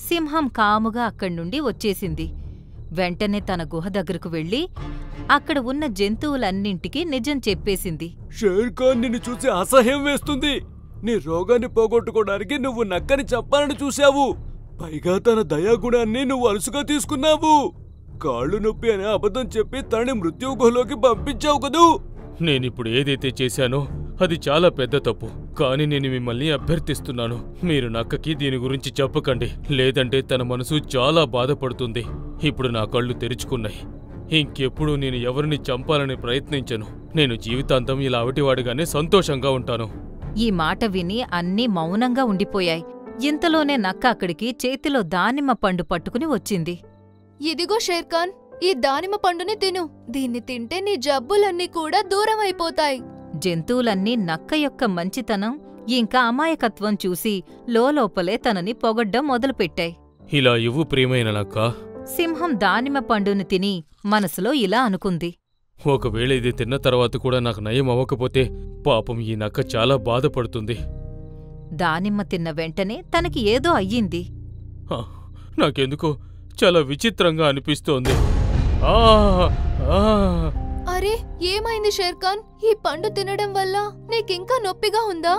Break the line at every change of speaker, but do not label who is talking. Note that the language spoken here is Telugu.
సింహం కాముగా అక్కడ్నుండి వచ్చేసింది. వెంటనే తన గుహ దగ్గరకు వెళ్ళి అక్కడ ఉన్న జంతువులన్నింటికీ నిజం చెప్పేసింది.
షేర్ఖాన్ నిన్ను చూసి అసహ్యం వేస్తుంది. నీ రోగాన్ని పోగొట్టుకోవడానికి నువ్వు నక్కని చంపాలని చూశావు. పైగా తన దయాగుణాన్ని నువ్వు అలుసుగా తీసుకున్నావు. కాళ్ళు నొప్పి అనే అబద్ధం చెప్పి తనని మృత్యు గుహలోకి పంపించావు కదూ.
నేనిప్పుడు ఏదైతే చేశానో అది చాలా పెద్ద తప్పు. కానీ నేను మిమ్మల్ని అభ్యర్థిస్తున్నాను, మీరు నక్కకి దీని గురించి చెప్పకండి. లేదంటే తన మనసు చాలా బాధపడుతుంది. ఇప్పుడు నా కళ్ళు తెరుచుకున్నాయి. ఇంకెప్పుడు నేను ఎవరిని చంపాలని ప్రయత్నించను. నేను జీవితాంతం ఇలా అవిటివాడిగానే సంతోషంగా ఉంటాను.
ఈ మాట విని అన్నీ మౌనంగా ఉండిపోయాయి. ఇంతలోనే నక్క అక్కడికి చేతిలో దానిమ్మ పండు పట్టుకుని వచ్చింది.
ఇదిగో షేర్ఖాన్, ఈ దానిమ్మ పండుని తిను. దీన్ని తింటే నీ జబ్బులన్నీ కూడా దూరమైపోతాయి.
జంతువులన్నీ నక్క యొక్క మంచితనం ఇంకా అమాయకత్వం చూసి లోలోపలే తనని పొగడ్డం మొదలుపెట్టాయి.
ఇలా ఇవ్వు ప్రియమైన నక్క.
సింహం దానిమ్మ పండుని తిని మనసులో ఇలా అనుకుంది.
ఒకవేళ ఇది తిన్న తర్వాత కూడా నాకు నయం అవ్వకపోతే పాపం ఈ నక్క చాలా బాధపడుతుంది.
దానిమ్మ తిన్న వెంటనే తనకి ఏదో అయ్యింది.
నాకెందుకో చాలా విచిత్రంగా అనిపిస్తోంది.
అరే, ఏమైంది షేర్ఖాన్? ఈ పండు తినడం వల్ల నీకింకా నొప్పిగా ఉందా?